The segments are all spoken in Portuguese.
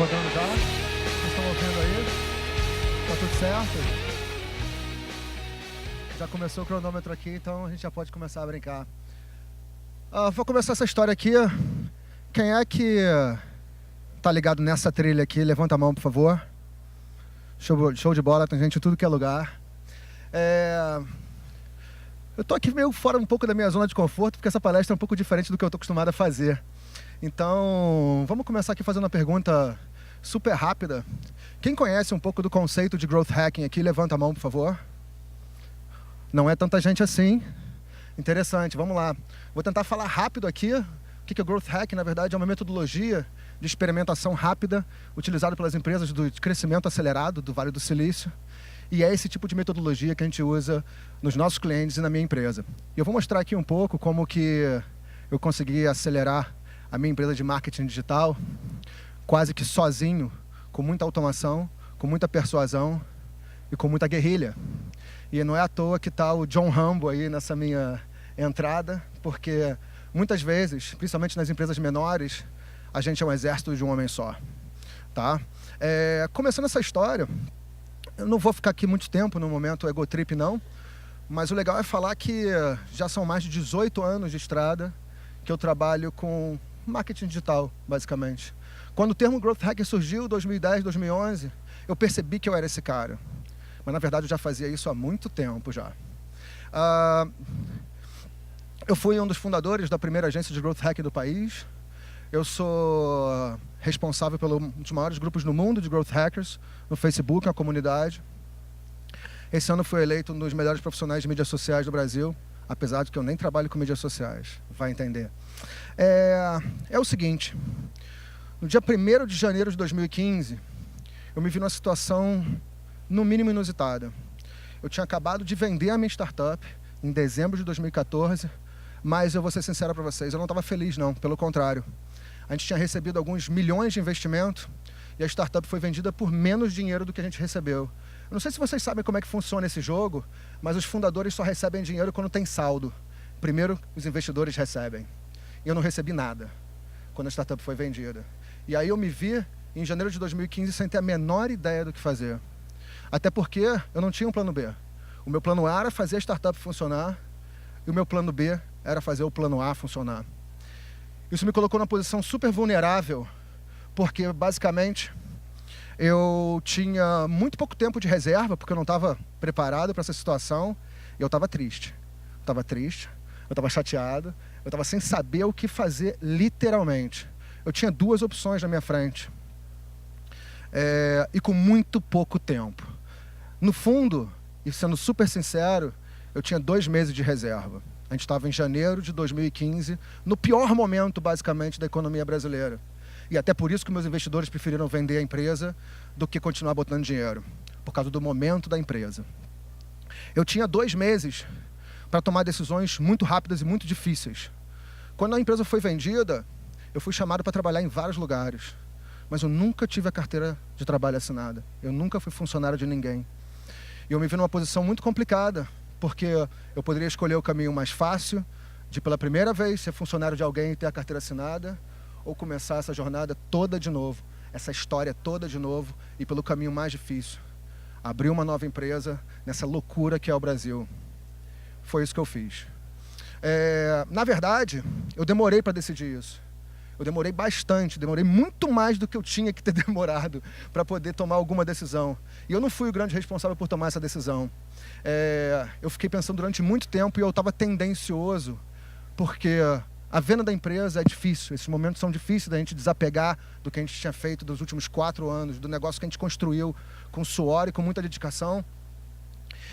rodando já. Vocês estão ouvindo aí? Tá tudo certo? Já começou o cronômetro aqui, então a gente já pode começar a brincar. Vou começar essa história aqui. Quem é que tá ligado nessa trilha aqui? Levanta a mão, por favor. Show de bola, tem gente em tudo que é lugar. Eu tô aqui meio fora um pouco da minha zona de conforto, porque essa palestra é um pouco diferente do que eu tô acostumado a fazer. Então, vamos começar aqui fazendo uma pergunta super rápida. Quem conhece um pouco do conceito de Growth Hacking aqui, levanta a mão, por favor. Não é tanta gente assim. Interessante, vamos lá. Vou tentar falar rápido aqui. O que é Growth Hacking? Na verdade, é uma metodologia de experimentação rápida utilizada pelas empresas do crescimento acelerado do Vale do Silício. E é esse tipo de metodologia que a gente usa nos nossos clientes e na minha empresa. E eu vou mostrar aqui um pouco como que eu consegui acelerar a minha empresa de marketing digital quase que sozinho, com muita automação, com muita persuasão e com muita guerrilha. E não é à toa que está o John Rambo aí nessa minha entrada, porque muitas vezes, principalmente nas empresas menores, a gente é um exército de um homem só. Tá? Começando essa história, eu não vou ficar aqui muito tempo no momento ego trip não, mas o legal é falar que já são mais de 18 anos de estrada que eu trabalho com marketing digital, basicamente. Quando o termo Growth Hacker surgiu, em 2010, 2011, eu percebi que eu era esse cara. Mas, na verdade, eu já fazia isso há muito tempo já. Eu fui um dos fundadores da primeira agência de Growth Hacking do país. Eu sou responsável pelo um dos maiores grupos no mundo de Growth Hackers, no Facebook, na comunidade. Esse ano fui eleito um dos melhores profissionais de mídias sociais do Brasil, apesar de que eu nem trabalho com mídias sociais, vai entender. É o seguinte, no dia 1º de janeiro de 2015, eu me vi numa situação, no mínimo, inusitada. Eu tinha acabado de vender a minha startup em dezembro de 2014, mas eu vou ser sincero para vocês, eu não estava feliz não, pelo contrário. A gente tinha recebido alguns milhões de investimento e a startup foi vendida por menos dinheiro do que a gente recebeu. Eu não sei se vocês sabem como é que funciona esse jogo, mas os fundadores só recebem dinheiro quando tem saldo. Primeiro, os investidores recebem. E eu não recebi nada quando a startup foi vendida. E aí eu me vi em janeiro de 2015 sem ter a menor ideia do que fazer. Até porque eu não tinha um plano B. O meu plano A era fazer a startup funcionar e o meu plano B era fazer o plano A funcionar. Isso me colocou numa posição super vulnerável, porque basicamente eu tinha muito pouco tempo de reserva, porque eu não estava preparado para essa situação, e eu estava triste. Eu estava chateado, eu estava sem saber o que fazer, literalmente. Eu tinha duas opções na minha frente, e com muito pouco tempo. No fundo, e sendo super sincero, eu tinha 2 meses de reserva. A gente estava em janeiro de 2015, no pior momento, basicamente, da economia brasileira. E até por isso que meus investidores preferiram vender a empresa do que continuar botando dinheiro, por causa do momento da empresa. Eu tinha 2 meses para tomar decisões muito rápidas e muito difíceis. Quando a empresa foi vendida, eu fui chamado para trabalhar em vários lugares, mas eu nunca tive a carteira de trabalho assinada. Eu nunca fui funcionário de ninguém. E eu me vi numa posição muito complicada, porque eu poderia escolher o caminho mais fácil, de pela primeira vez ser funcionário de alguém e ter a carteira assinada, ou começar essa jornada toda de novo, essa história toda de novo, e pelo caminho mais difícil, abrir uma nova empresa nessa loucura que é o Brasil. Foi isso que eu fiz. Na verdade, eu demorei para decidir isso. Eu demorei bastante, demorei muito mais do que eu tinha que ter demorado para poder tomar alguma decisão. E eu não fui o grande responsável por tomar essa decisão. Eu fiquei pensando durante muito tempo e eu estava tendencioso, porque a venda da empresa é difícil, esses momentos são difíceis da gente desapegar do que a gente tinha feito dos últimos 4 anos, do negócio que a gente construiu com suor e com muita dedicação.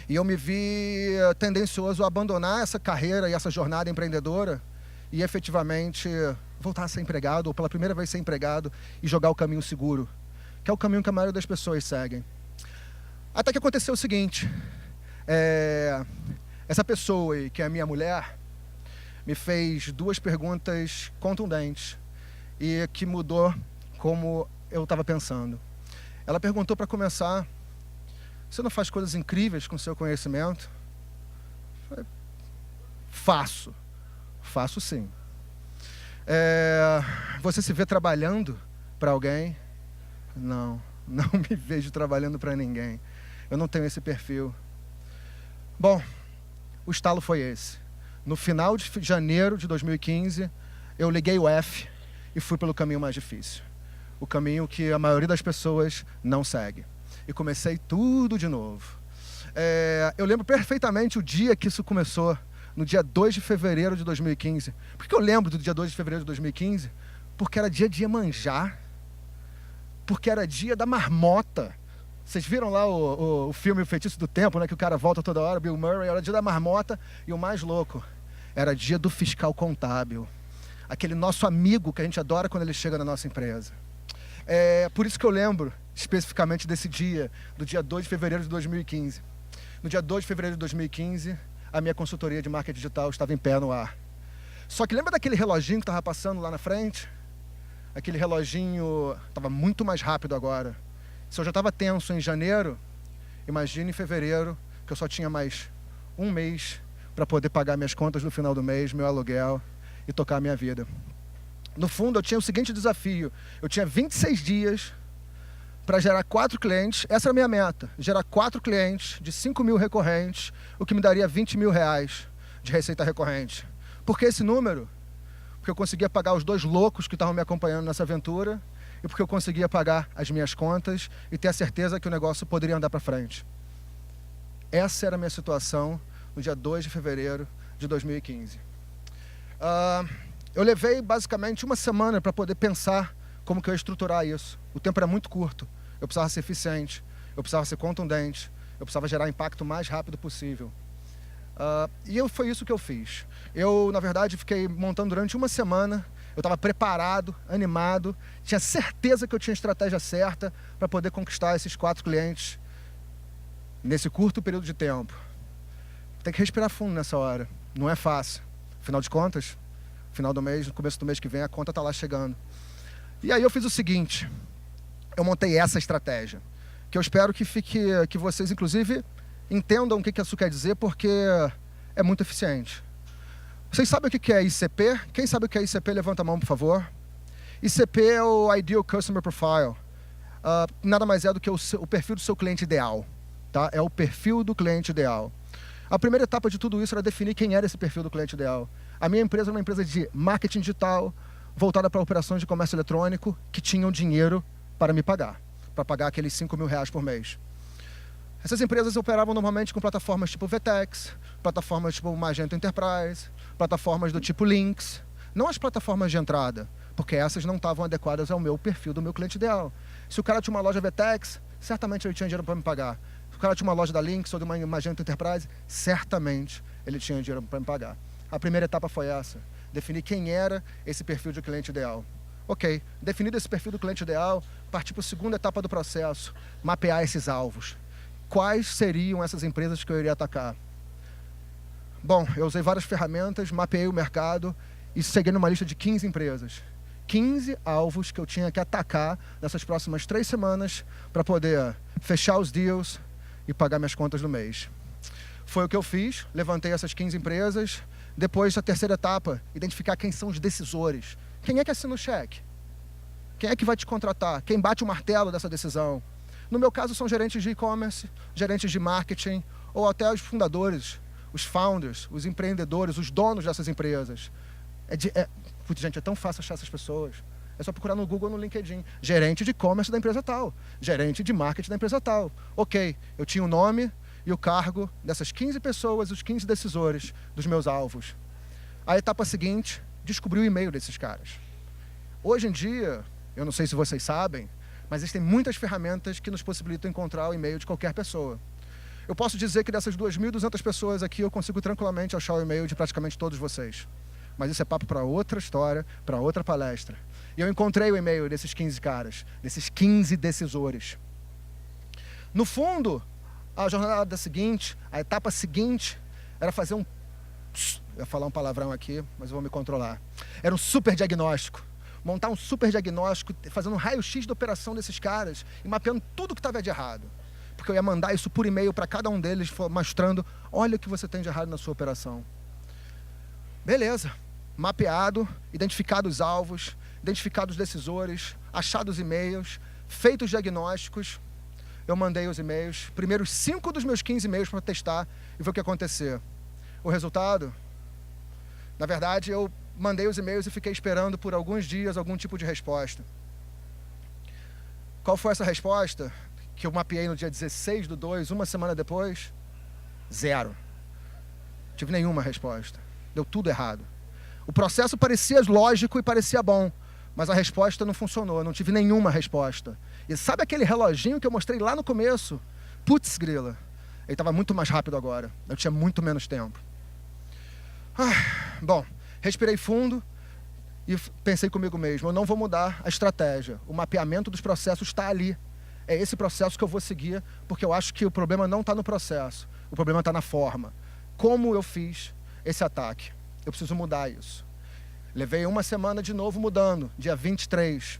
E eu me vi tendencioso a abandonar essa carreira e essa jornada empreendedora e efetivamente voltar a ser empregado, ou pela primeira vez ser empregado, e jogar o caminho seguro, que é o caminho que a maioria das pessoas seguem. Até que aconteceu o seguinte, essa pessoa aí, que é a minha mulher, me fez 2 perguntas contundentes e que mudou como eu estava pensando. Ela perguntou, para começar, você não faz coisas incríveis com seu conhecimento? Eu falei, faço sim. Você se vê trabalhando para alguém? Não me vejo trabalhando para ninguém. Eu não tenho esse perfil. Bom, o estalo foi esse. No final de janeiro de 2015, eu liguei o F e fui pelo caminho mais difícil. O caminho que a maioria das pessoas não segue. E comecei tudo de novo. Eu lembro perfeitamente o dia que isso começou, no dia 2 de fevereiro de 2015. Por que eu lembro do dia 2 de fevereiro de 2015? Porque era dia de Iemanjá. Porque era dia da marmota. Vocês viram lá o filme O Feitiço do Tempo, né? Que o cara volta toda hora, Bill Murray. Era dia da marmota e o mais louco, era dia do fiscal contábil. Aquele nosso amigo que a gente adora quando ele chega na nossa empresa. Por isso que eu lembro especificamente desse dia, do dia 2 de fevereiro de 2015. No dia 2 de fevereiro de 2015, a minha consultoria de marketing digital estava em pé no ar. Só que lembra daquele reloginho que estava passando lá na frente? Aquele reloginho estava muito mais rápido agora. Se eu já estava tenso em janeiro, imagine em fevereiro, que eu só tinha mais um mês para poder pagar minhas contas no final do mês, meu aluguel e tocar a minha vida. No fundo, eu tinha o seguinte desafio. Eu tinha 26 dias para gerar 4 clientes. Essa era a minha meta. Gerar 4 clientes de 5 mil recorrentes, o que me daria 20 mil reais de receita recorrente. Por que esse número? Porque eu conseguia pagar os 2 loucos que estavam me acompanhando nessa aventura e porque eu conseguia pagar as minhas contas e ter a certeza que o negócio poderia andar para frente. Essa era a minha situação no dia 2 de fevereiro de 2015. Eu levei basicamente uma semana para poder pensar como que eu ia estruturar isso. O tempo era muito curto. Eu precisava ser eficiente, eu precisava ser contundente, eu precisava gerar impacto o mais rápido possível. Foi isso que eu fiz. Eu, na verdade, fiquei montando durante uma semana. Eu estava preparado, animado, tinha certeza que eu tinha a estratégia certa para poder conquistar esses 4 clientes nesse curto período de tempo. Tem que respirar fundo nessa hora. Não é fácil. Afinal de contas, final do mês, no começo do mês que vem, a conta está lá chegando. E aí eu fiz o seguinte. Eu montei essa estratégia, que eu espero que vocês, inclusive, entendam o que isso quer dizer, porque é muito eficiente. Vocês sabem o que é ICP? Quem sabe o que é ICP, levanta a mão, por favor. ICP é o Ideal Customer Profile. Nada mais é do que o perfil do seu cliente ideal. Tá? É o perfil do cliente ideal. A primeira etapa de tudo isso era definir quem era esse perfil do cliente ideal. A minha empresa era uma empresa de marketing digital, voltada para operações de comércio eletrônico, que tinham dinheiro para me pagar. Para pagar aqueles 5 mil reais por mês. Essas empresas operavam normalmente com plataformas tipo VTEX, plataformas tipo Magento Enterprise, plataformas do tipo Lynx. Não as plataformas de entrada, porque essas não estavam adequadas ao meu perfil do meu cliente ideal. Se o cara tinha uma loja VTEX, certamente ele tinha dinheiro para me pagar. Se o cara tinha uma loja da Lynx ou de uma Magento Enterprise, certamente ele tinha dinheiro para me pagar. A primeira etapa foi essa, definir quem era esse perfil de cliente ideal. Ok, definido esse perfil do cliente ideal, partir para a segunda etapa do processo, mapear esses alvos. Quais seriam essas empresas que eu iria atacar? Bom, eu usei várias ferramentas, mapeei o mercado e segui numa lista de 15 empresas. 15 alvos que eu tinha que atacar nessas próximas 3 semanas para poder fechar os deals e pagar minhas contas do mês. Foi o que eu fiz, levantei essas 15 empresas. Depois, a terceira etapa, identificar quem são os decisores. Quem é que assina o cheque? Quem é que vai te contratar? Quem bate o martelo dessa decisão? No meu caso, são gerentes de e-commerce, gerentes de marketing, ou até os fundadores, os founders, os empreendedores, os donos dessas empresas. Gente, é tão fácil achar essas pessoas. É só procurar no Google ou no LinkedIn. Gerente de e-commerce da empresa tal. Gerente de marketing da empresa tal. Ok, eu tinha o nome e o cargo dessas 15 pessoas, os 15 decisores dos meus alvos. A etapa seguinte, descobrir o e-mail desses caras. Hoje em dia, eu não sei se vocês sabem, mas existem muitas ferramentas que nos possibilitam encontrar o e-mail de qualquer pessoa. Eu posso dizer que dessas 2.200 pessoas aqui, eu consigo tranquilamente achar o e-mail de praticamente todos vocês. Mas isso é papo para outra história, para outra palestra. E eu encontrei o e-mail desses 15 caras, desses 15 decisores. No fundo, a jornada seguinte, a etapa seguinte, era fazer eu ia falar um palavrão aqui, mas eu vou me controlar. Era um super diagnóstico. Montar um super diagnóstico, fazendo um raio-x da operação desses caras e mapeando tudo que estava de errado. Porque eu ia mandar isso por e-mail para cada um deles, mostrando, olha o que você tem de errado na sua operação. Beleza. Mapeado, identificado os alvos, identificado os decisores, achado os e-mails, Feitos os diagnósticos, eu mandei os e-mails, primeiros 5 dos meus 15 e-mails para testar e ver o que ia acontecer. O resultado? Na verdade, eu mandei os e-mails e fiquei esperando por alguns dias algum tipo de resposta. Qual foi essa resposta? Que eu mapeei no dia 16/2, uma semana depois? 0. Não tive nenhuma resposta. Deu tudo errado. O processo parecia lógico e parecia bom, mas a resposta não funcionou, eu não tive nenhuma resposta. E sabe aquele reloginho que eu mostrei lá no começo? Putz, grila, ele estava muito mais rápido agora, eu tinha muito menos tempo. Bom, respirei fundo e pensei comigo mesmo, eu não vou mudar a estratégia, o mapeamento dos processos está ali. É esse processo que eu vou seguir, porque eu acho que o problema não está no processo, o problema está na forma. Como eu fiz esse ataque? Eu preciso mudar isso. Levei uma semana de novo mudando, dia 23.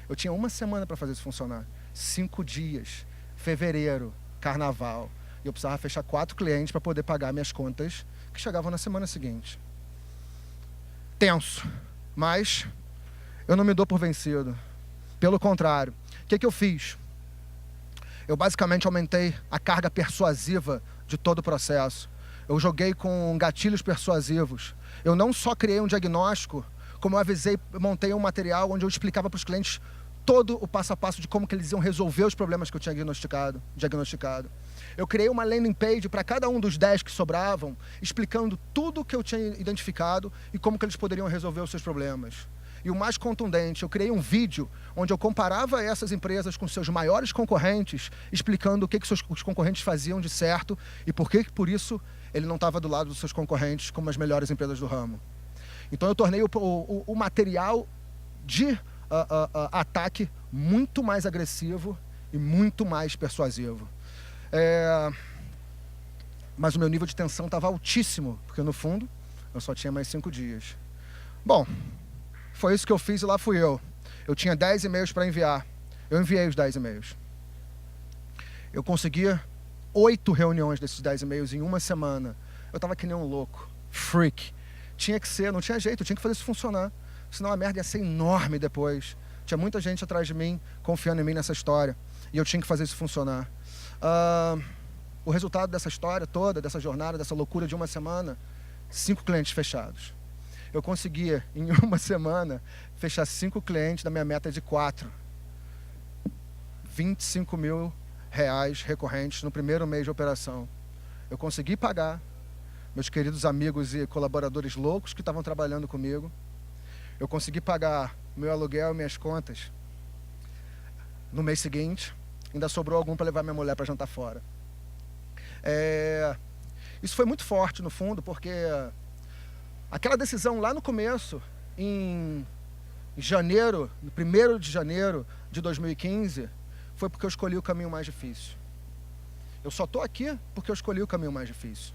Eu tinha uma semana para fazer isso funcionar. 5 dias, fevereiro, carnaval. E eu precisava fechar 4 clientes para poder pagar minhas contas, que chegavam na semana seguinte. Tenso, mas eu não me dou por vencido. Pelo contrário, o que eu fiz? Eu basicamente aumentei a carga persuasiva de todo o processo. Eu joguei com gatilhos persuasivos. Eu não só criei um diagnóstico, como eu avisei, montei um material onde eu explicava para os clientes todo o passo a passo de como que eles iam resolver os problemas que eu tinha diagnosticado. Eu criei uma landing page para cada um dos 10 que sobravam, explicando tudo o que eu tinha identificado e como que eles poderiam resolver os seus problemas. E o mais contundente, eu criei um vídeo onde eu comparava essas empresas com seus maiores concorrentes, explicando o que os concorrentes faziam de certo e por isso ele não estava do lado dos seus concorrentes como as melhores empresas do ramo. Então eu tornei o material de ataque muito mais agressivo e muito mais persuasivo. Mas o meu nível de tensão estava altíssimo, porque no fundo eu só tinha mais 5 dias. Bom, foi isso que eu fiz e lá fui eu. Eu tinha 10 e-mails para enviar. Eu enviei os 10 e-mails. Eu consegui 8 reuniões desses 10 e-mails em uma semana. Eu estava que nem um louco, freak. Tinha que ser, não tinha jeito, eu tinha que fazer isso funcionar. Senão a merda ia ser enorme depois. Tinha muita gente atrás de mim, confiando em mim nessa história. E eu tinha que fazer isso funcionar. O resultado dessa história toda, dessa jornada, dessa loucura de uma semana, 5 clientes fechados. Eu consegui, em uma semana, fechar 5 clientes da minha meta de 4. 25 mil reais recorrentes no primeiro mês de operação. Eu consegui pagar meus queridos amigos e colaboradores loucos que estavam trabalhando comigo. Eu consegui pagar meu aluguel e minhas contas. No mês seguinte, ainda sobrou algum para levar minha mulher para jantar fora. Isso foi muito forte, no fundo, porque aquela decisão lá no começo, em janeiro, no 1º de janeiro de 2015, foi porque eu escolhi o caminho mais difícil. Eu só estou aqui porque eu escolhi o caminho mais difícil.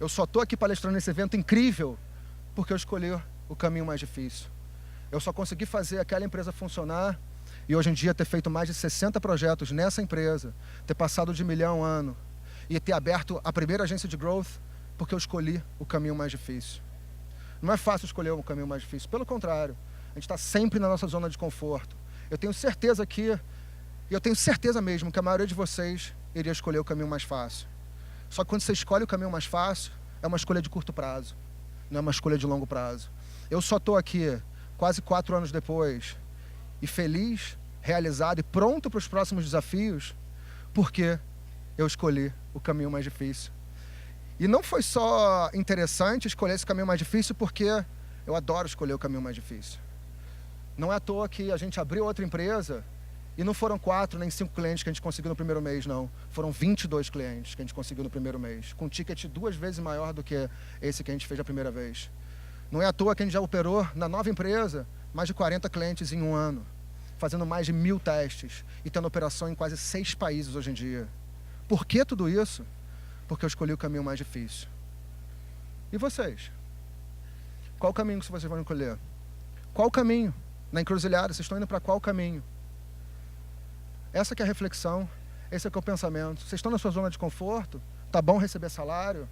Eu só estou aqui palestrando nesse evento incrível porque eu escolhi o caminho mais difícil. Eu só consegui fazer aquela empresa funcionar e hoje em dia ter feito mais de 60 projetos nessa empresa, ter passado de 1 milhão ano e ter aberto a primeira agência de growth porque eu escolhi o caminho mais difícil. Não é fácil escolher o caminho mais difícil, pelo contrário, a gente está sempre na nossa zona de conforto. Eu tenho certeza e eu tenho certeza mesmo que a maioria de vocês iria escolher o caminho mais fácil. Só que quando você escolhe o caminho mais fácil, é uma escolha de curto prazo, não é uma escolha de longo prazo. Eu só estou aqui, quase 4 anos depois, e feliz, realizado e pronto para os próximos desafios, porque eu escolhi o caminho mais difícil. E não foi só interessante escolher esse caminho mais difícil, porque eu adoro escolher o caminho mais difícil. Não é à toa que a gente abriu outra empresa e não foram 4 nem 5 clientes que a gente conseguiu no primeiro mês, não. Foram 22 clientes que a gente conseguiu no primeiro mês, com um ticket 2 vezes maior do que esse que a gente fez a primeira vez. Não é à toa que a gente já operou na nova empresa mais de 40 clientes em um ano, fazendo mais de 1000 testes e tendo operação em quase 6 países hoje em dia. Por que tudo isso? Porque eu escolhi o caminho mais difícil. E vocês? Qual caminho que vocês vão escolher? Qual caminho? Na encruzilhada, vocês estão indo para qual caminho? Essa que é a reflexão, esse é que é o pensamento. Vocês estão na sua zona de conforto? Tá bom receber salário?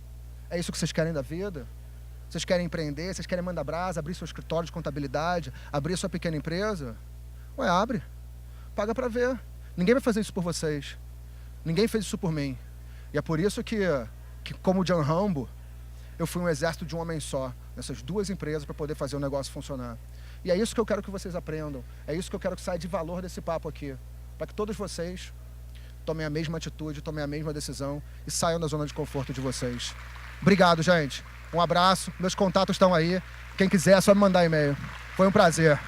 É isso que vocês querem da vida? Vocês querem empreender? Vocês querem mandar brasa, abrir seu escritório de contabilidade, abrir sua pequena empresa? Ué, abre. paga para ver. Ninguém vai fazer isso por vocês. Ninguém fez isso por mim. E é por isso que como John Rambo, eu fui um exército de um homem só, nessas duas empresas, para poder fazer o negócio funcionar. E é isso que eu quero que vocês aprendam. É isso que eu quero que saia de valor desse papo aqui. Para que todos vocês tomem a mesma atitude, tomem a mesma decisão e saiam da zona de conforto de vocês. Obrigado, gente. Um abraço. Meus contatos estão aí. Quem quiser, é só me mandar e-mail. Foi um prazer.